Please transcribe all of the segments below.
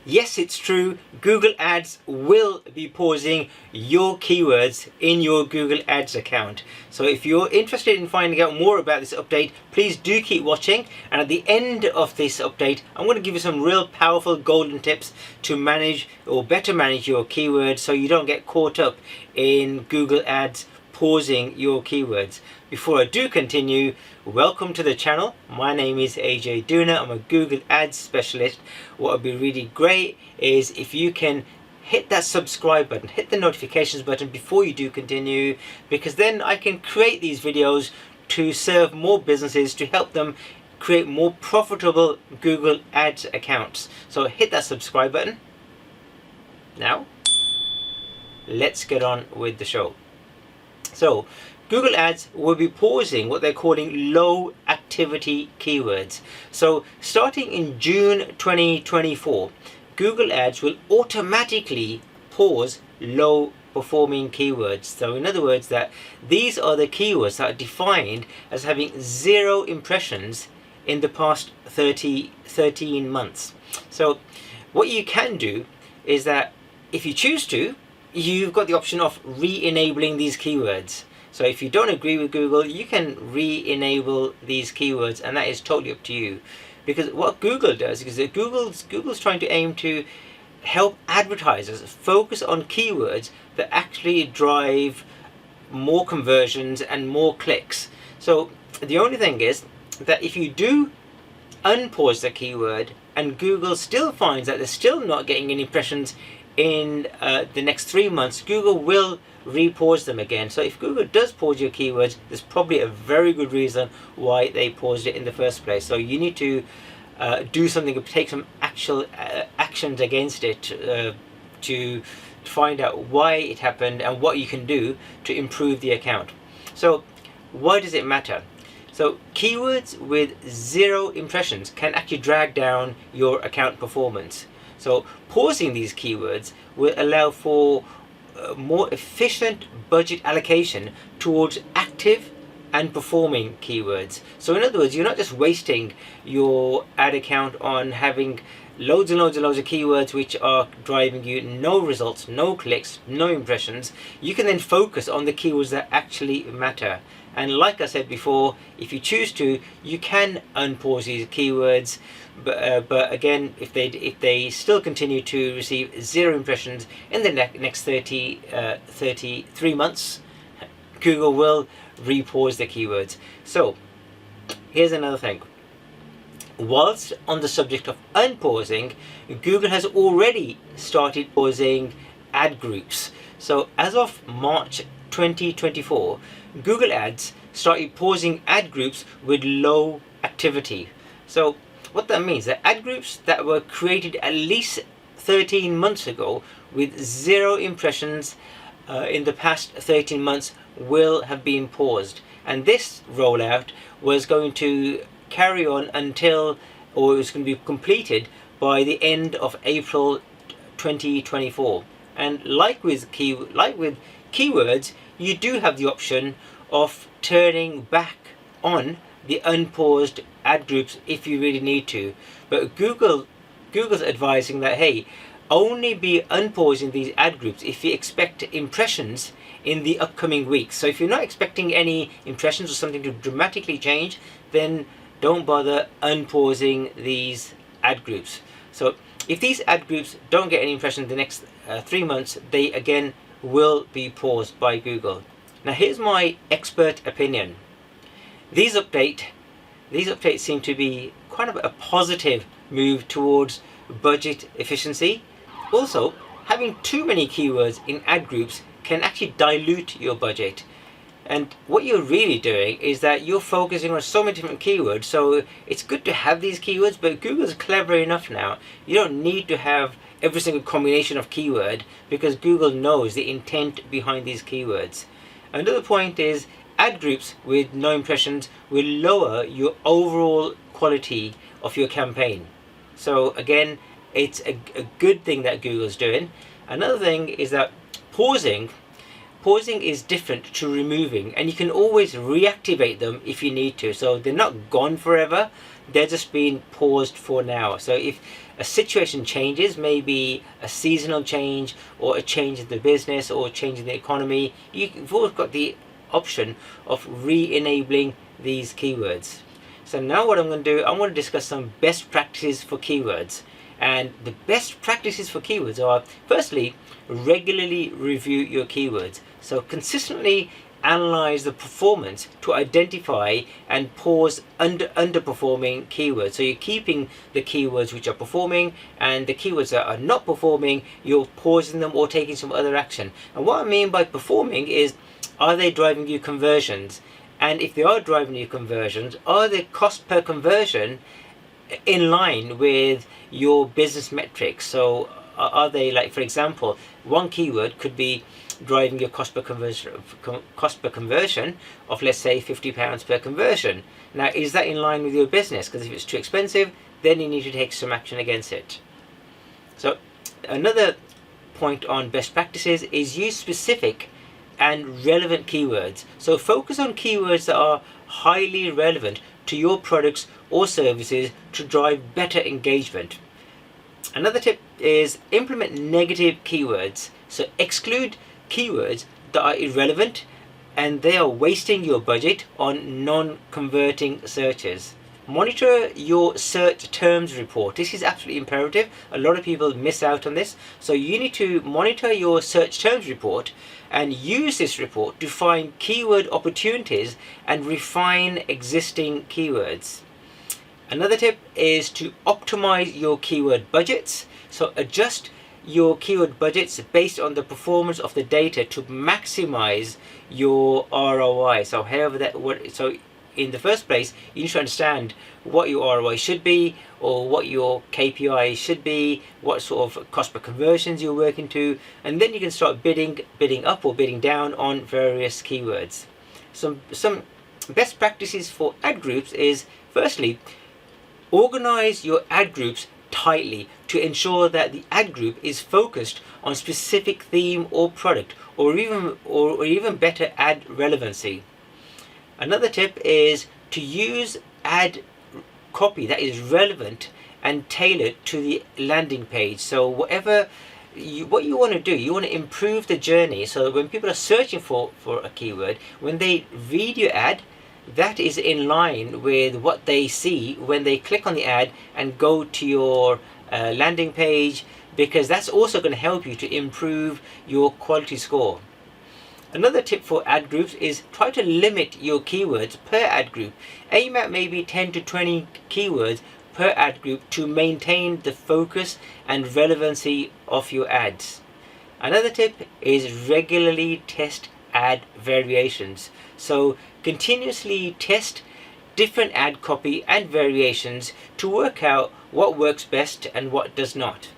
Yes, it's true. Google Ads will be pausing your keywords in your Google Ads account. So if you're interested in finding out more about this update, please do keep watching. And at the end of this update, I'm going to give you some real powerful golden tips to manage or better manage your keywords so you don't get caught up in Google Ads pausing your keywords. Before I do continue, welcome to the channel. My name is Ajay Dhunna. I'm a Google Ads specialist. What would be really great is if you can hit that subscribe button, hit the notifications button before you do continue, because then I can create these videos to serve more businesses, to help them create more profitable Google Ads accounts. So hit that subscribe button. Now, let's get on with the show. So Google Ads will be pausing what they're calling low activity keywords. So starting in June 2024, Google Ads will automatically pause low performing keywords. So in other words, that these are the keywords that are defined as having 0 impressions in the past 13 months. So what you can do is that if you choose to, you've got the option of re-enabling these keywords. So if you don't agree with Google, you can re-enable these keywords, and that is totally up to you. Because what Google does is that Google's trying to aim to help advertisers focus on keywords that actually drive more conversions and more clicks. So the only thing is that if you do unpause the keyword and Google still finds that they're still not getting any impressions in the next 3 months, Google will repause them again. So if Google does pause your keywords, there's probably a very good reason why they paused it in the first place. So you need to do something, take some actual actions against it to find out why it happened and what you can do to improve the account. So why does it matter? So keywords with 0 impressions can actually drag down your account performance. So pausing these keywords will allow for more efficient budget allocation towards active and performing keywords. So in other words, you're not just wasting your ad account on having loads and loads and loads of keywords which are driving you no results, no clicks, no impressions. You can then focus on the keywords that actually matter. And like I said before, if you choose to, you can unpause these keywords. But again, if they still continue to receive 0 impressions in the next 33 months, Google will repause the keywords. So here's another thing. Whilst on the subject of unpausing, Google has already started pausing ad groups. So as of March 2024, Google Ads started pausing ad groups with low activity. So what that means, that ad groups that were created at least 13 months ago with 0 impressions in the past 13 months will have been paused. And this rollout was going to carry on until, or it was going to be completed by the end of April 2024. And like with keywords, you do have the option of turning back on the unpaused ad groups if you really need to. But Google's advising that, hey, only be unpausing these ad groups if you expect impressions in the upcoming weeks. So if you're not expecting any impressions or something to dramatically change, then don't bother unpausing these ad groups. So if these ad groups don't get any impressions in the next 3 months, they again will be paused by Google. Now here's my expert opinion. These updates seem to be kind of a positive move towards budget efficiency. Also, having too many keywords in ad groups can actually dilute your budget. And what you're really doing is that you're focusing on so many different keywords. So it's good to have these keywords, but Google's clever enough now. You don't need to have every single combination of keyword, because Google knows the intent behind these keywords. Another point is ad groups with no impressions will lower your overall quality of your campaign. So again, it's a good thing that Google's doing. Another thing is that pausing pausing is different to removing, and you can always reactivate them if you need to. So they're not gone forever, they're just being paused for now. So if a situation changes, maybe a seasonal change or a change in the business or a change in the economy, you've always got the option of re-enabling these keywords. So now what I'm going to do, I want to discuss some best practices for keywords. And the best practices for keywords are, firstly, regularly review your keywords. So consistently analyze the performance to identify and pause underperforming keywords. So you're keeping the keywords which are performing, and the keywords that are not performing, you're pausing them or taking some other action. And what I mean by performing is, are they driving you conversions? And if they are driving you conversions, are the cost per conversion in line with your business metrics? So are they, like, for example, one keyword could be driving your cost per conversion of, let's say, £50 per conversion. Now, is that in line with your business? Because if it's too expensive, then you need to take some action against it. So another point on best practices is use specific and relevant keywords. So focus on keywords that are highly relevant to your products or services to drive better engagement. Another tip is implement negative keywords. So exclude keywords that are irrelevant and they are wasting your budget on non-converting searches. Monitor your search terms report. This is absolutely imperative. A lot of people miss out on this. So you need to monitor your search terms report and use this report to find keyword opportunities and refine existing keywords. Another tip is to optimize your keyword budgets. So adjust your keyword budgets based on the performance of the data to maximize your ROI. So in the first place, you need to understand what your ROI should be, or what your KPI should be, what sort of cost per conversions you're working to, and then you can start bidding up or bidding down on various keywords. Some best practices for ad groups is, firstly, organize your ad groups tightly to ensure that the ad group is focused on specific theme or product, or even better, ad relevancy. Another tip is to use ad copy that is relevant and tailored to the landing page. So what you want to do, you want to improve the journey, so that when people are searching for a keyword, when they read your ad, that is in line with what they see when they click on the ad and go to your landing page, because that's also going to help you to improve your quality score. Another tip for ad groups is try to limit your keywords per ad group. Aim at maybe 10 to 20 keywords per ad group to maintain the focus and relevancy of your ads. Another tip is regularly test ad variations. So continuously test different ad copy and variations to work out what works best and what does not.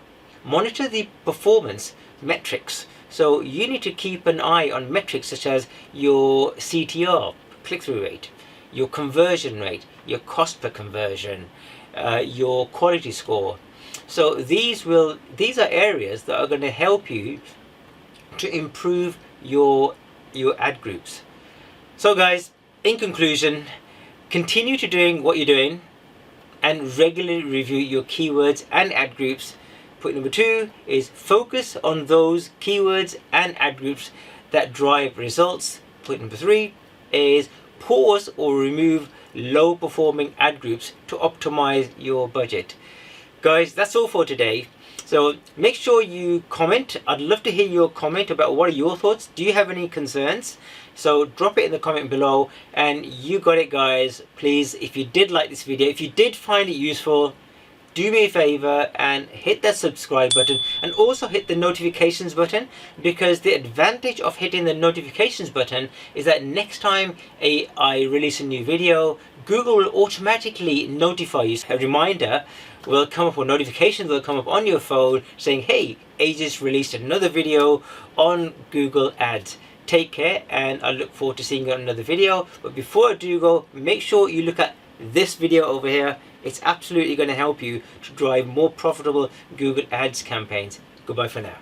Monitor the performance metrics. So you need to keep an eye on metrics such as your CTR, click-through rate, your conversion rate, your cost per conversion, your quality score. So these are areas that are going to help you to improve your ad groups. So guys, in conclusion, continue to doing what you're doing and regularly review your keywords and ad groups. Point number 2 is focus on those keywords and ad groups that drive results. Point number 3 is pause or remove low performing ad groups to optimize your budget. Guys, that's all for today. So make sure you comment. I'd love to hear your comment about what are your thoughts. Do you have any concerns? So drop it in the comment below. And you got it, guys. Please, if you did like this video, if you did find it useful, do me a favor and hit that subscribe button, and also hit the notifications button, because the advantage of hitting the notifications button is that next time I release a new video, Google will automatically notify you. A reminder will come up, or notifications will come up on your phone saying, hey, Ajay's released another video on Google Ads. Take care, and I look forward to seeing you on another video. But before I do go, make sure you look at this video over here. It's absolutely going to help you to drive more profitable Google Ads campaigns. Goodbye for now.